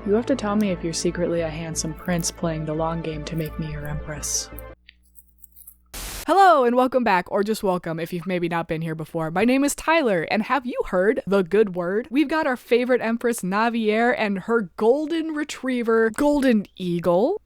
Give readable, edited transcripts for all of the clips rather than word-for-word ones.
You have to tell me if you're secretly a handsome prince playing the long game to make me your empress. Hello and welcome back, or just welcome if you've maybe not been here before. My name is Tyler, and have you heard the good word? We've got our favorite empress Navier and her golden retriever, golden eagle,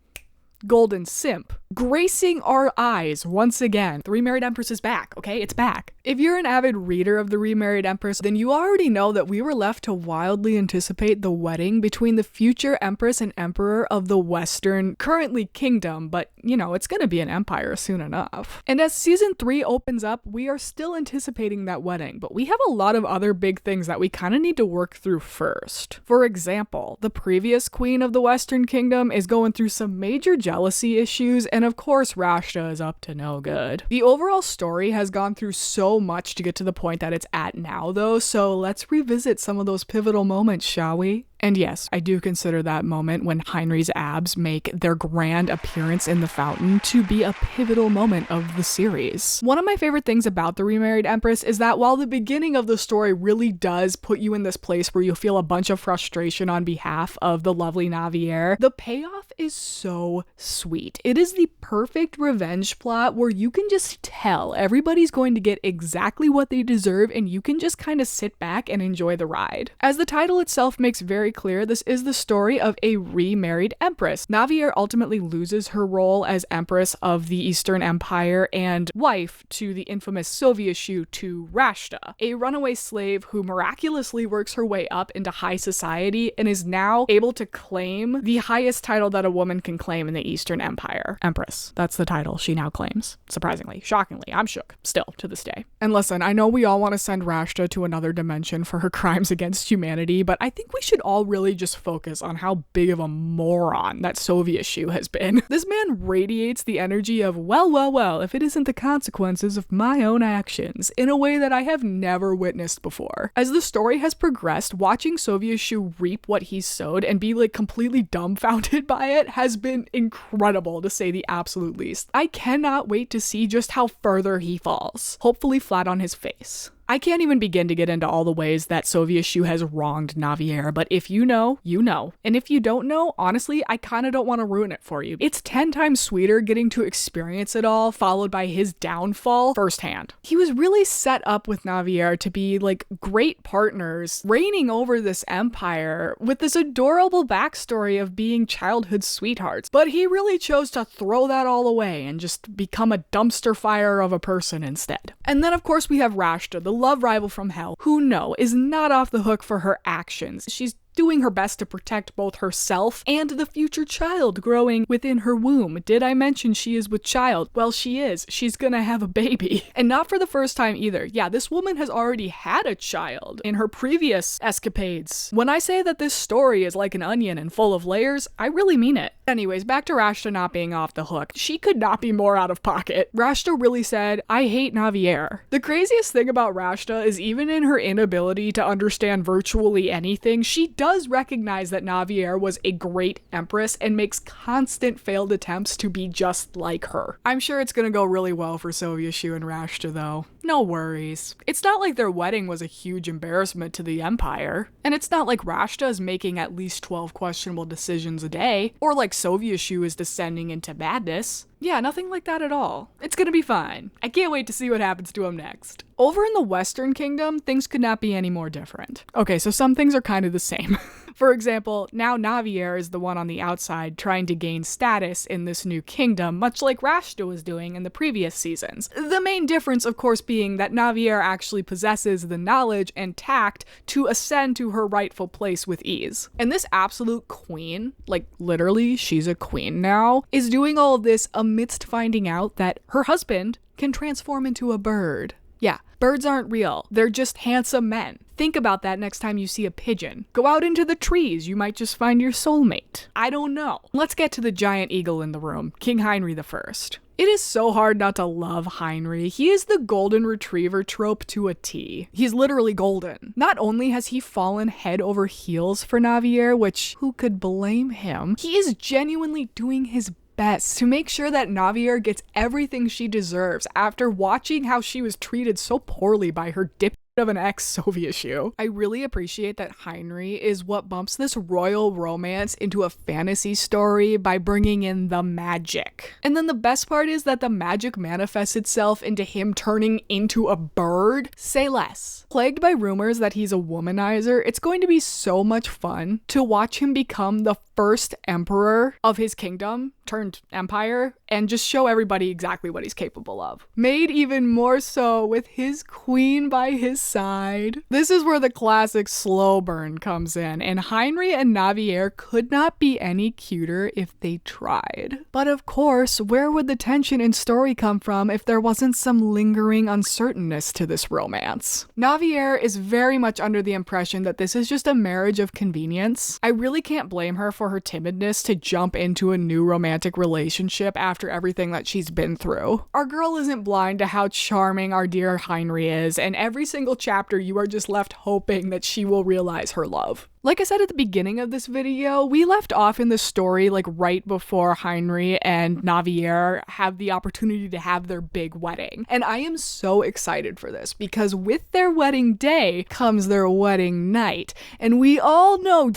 golden simp, gracing our eyes once again. The Remarried Empress is back, okay? It's back. If you're an avid reader of The Remarried Empress, then you already know that we were left to wildly anticipate the wedding between the future Empress and Emperor of the Western, currently kingdom, but you know, it's gonna be an empire soon enough. And as season 3 opens up, we are still anticipating that wedding, but we have a lot of other big things that we kind of need to work through first. For example, the previous queen of the Western Kingdom is going through some major jealousy issues, and of course Rashta is up to no good. The overall story has gone through so much to get to the point that it's at now though, so let's revisit some of those pivotal moments, shall we? And yes, I do consider that moment when Heinrich's abs make their grand appearance in the fountain to be a pivotal moment of the series. One of my favorite things about The Remarried Empress is that while the beginning of the story really does put you in this place where you feel a bunch of frustration on behalf of the lovely Navier, the payoff is so sweet. It is the perfect revenge plot where you can just tell everybody's going to get exactly what they deserve and you can just kind of sit back and enjoy the ride. As the title itself makes very clear, this is the story of a remarried empress. Navier ultimately loses her role as empress of the Eastern Empire and wife to the infamous Soviet-shu to Rashta, a runaway slave who miraculously works her way up into high society and is now able to claim the highest title that a woman can claim in the Eastern Empire. Empress. That's the title she now claims. Surprisingly, shockingly, I'm shook still to this day. And listen, I know we all want to send Rashta to another dimension for her crimes against humanity, but I think we should all really just focus on how big of a moron that Soviet-shu has been. This man radiates the energy of, well, if it isn't the consequences of my own actions, in a way that I have never witnessed before. As the story has progressed, watching Soviet-shu reap what he sowed and be like completely dumbfounded by it has been incredible, to say the absolute least. I cannot wait to see just how further he falls, hopefully flat on his face. I can't even begin to get into all the ways that Soviet-shu has wronged Navier, but if you know, you know. And if you don't know, honestly, I kind of don't want to ruin it for you. It's 10 times sweeter getting to experience it all, followed by his downfall firsthand. He was really set up with Navier to be like great partners, reigning over this empire with this adorable backstory of being childhood sweethearts. But he really chose to throw that all away and just become a dumpster fire of a person instead. And then of course we have Rashta, the love rival from hell, who is not off the hook for her actions. She's doing her best to protect both herself and the future child growing within her womb. Did I mention she is with child? Well, she is. She's gonna have a baby. And not for the first time either. Yeah, this woman has already had a child in her previous escapades. When I say that this story is like an onion and full of layers, I really mean it. Anyways, back to Rashta not being off the hook. She could not be more out of pocket. Rashta really said, I hate Navier. The craziest thing about Rashta is even in her inability to understand virtually anything, she does recognize that Navier was a great empress and makes constant failed attempts to be just like her. I'm sure it's gonna go really well for Soviet-shu and Rashta though. No worries. It's not like their wedding was a huge embarrassment to the empire. And it's not like Rashta is making at least 12 questionable decisions a day, or like Soviet-shu is descending into madness. Yeah, nothing like that at all. It's gonna be fine. I can't wait to see what happens to him next. Over in the Western Kingdom, things could not be any more different. Okay, so some things are kind of the same. For example, now Navier is the one on the outside trying to gain status in this new kingdom, much like Rashta was doing in the previous seasons. The main difference, of course, being that Navier actually possesses the knowledge and tact to ascend to her rightful place with ease. And this absolute queen, like literally she's a queen now, is doing all of this amidst finding out that her husband can transform into a bird. Yeah, birds aren't real. They're just handsome men. Think about that next time you see a pigeon. Go out into the trees. You might just find your soulmate. I don't know. Let's get to the giant eagle in the room, King Heinrich I. It is so hard not to love Heinrich. He is the golden retriever trope to a T. He's literally golden. Not only has he fallen head over heels for Navier, which who could blame him, he is genuinely doing his best to make sure that Navier gets everything she deserves after watching how she was treated so poorly by her of an ex-Soviet. I really appreciate that Heinrich is what bumps this royal romance into a fantasy story by bringing in the magic. And then the best part is that the magic manifests itself into him turning into a bird. Say less. Plagued by rumors that he's a womanizer, it's going to be so much fun to watch him become the first emperor of his kingdom turned empire and just show everybody exactly what he's capable of. Made even more so with his queen by his side. This is where the classic slow burn comes in, and Heinrich and Navier could not be any cuter if they tried. But of course, where would the tension in story come from if there wasn't some lingering uncertainness to this romance? Navier is very much under the impression that this is just a marriage of convenience. I really can't blame her for her timidness to jump into a new romantic relationship after everything that she's been through. Our girl isn't blind to how charming our dear Heinrich is, and every single chapter you are just left hoping that she will realize her love. Like I said at the beginning of this video, we left off in the story like right before Heinrich and Navier have the opportunity to have their big wedding. And I am so excited for this because with their wedding day comes their wedding night. And we all know...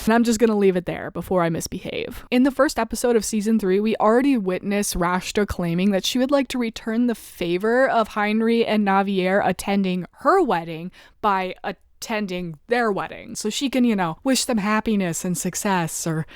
And I'm just gonna leave it there before I misbehave. In the first episode of season 3, we already witnessed Rashta claiming that she would like to return the favor of Heinrich and Navier attending her wedding by attending their wedding so she can, wish them happiness and success, or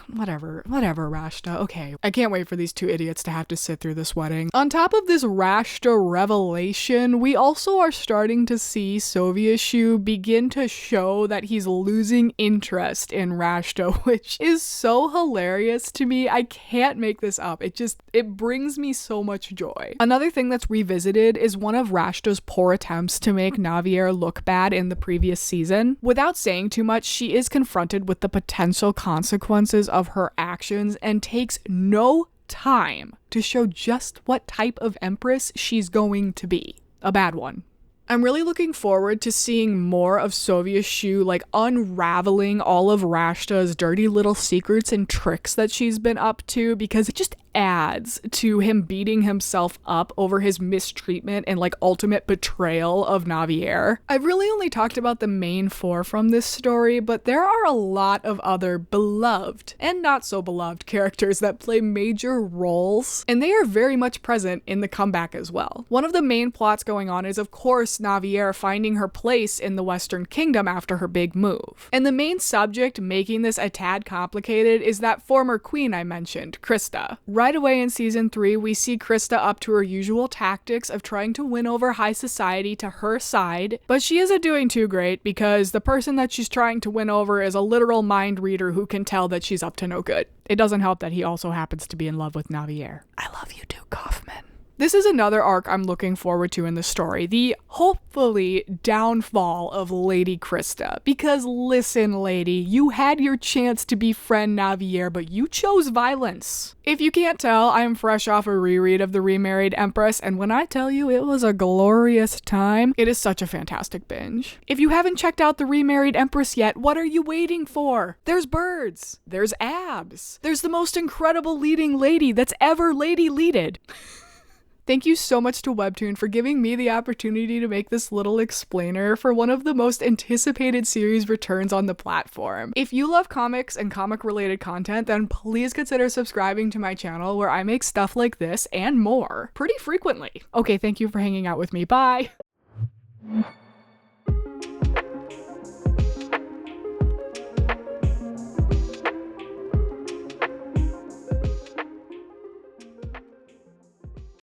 whatever, Rashta. Okay, I can't wait for these two idiots to have to sit through this wedding. On top of this Rashta revelation, we also are starting to see Sovietshu begin to show that he's losing interest in Rashta, which is so hilarious to me. I can't make this up. It brings me so much joy. Another thing that's revisited is one of Rashta's poor attempts to make Navier look bad in the previous season. Without saying too much, she is confronted with the potential consequences of her actions and takes no time to show just what type of empress she's going to be. A bad one. I'm really looking forward to seeing more of Sovietshu unraveling all of Rashta's dirty little secrets and tricks that she's been up to, because it just adds to him beating himself up over his mistreatment and ultimate betrayal of Navier. I've really only talked about the main 4 from this story, but there are a lot of other beloved and not so beloved characters that play major roles, and they are very much present in the comeback as well. One of the main plots going on is, of course, Navier finding her place in the Western Kingdom after her big move. And the main subject making this a tad complicated is that former queen I mentioned, Krista. Right away in season 3, we see Krista up to her usual tactics of trying to win over high society to her side, but she isn't doing too great because the person that she's trying to win over is a literal mind reader who can tell that she's up to no good. It doesn't help that he also happens to be in love with Navier. I love you too, Kaufman. This is another arc I'm looking forward to in the story, the hopefully downfall of Lady Krista. Because listen, lady, you had your chance to befriend Navier, but you chose violence. If you can't tell, I'm fresh off a reread of The Remarried Empress, and when I tell you it was a glorious time, it is such a fantastic binge. If you haven't checked out The Remarried Empress yet, what are you waiting for? There's birds, there's abs, there's the most incredible leading lady that's ever lady-leaded. Thank you so much to Webtoon for giving me the opportunity to make this little explainer for one of the most anticipated series returns on the platform. If you love comics and comic-related content, then please consider subscribing to my channel where I make stuff like this and more pretty frequently. Okay, thank you for hanging out with me. Bye!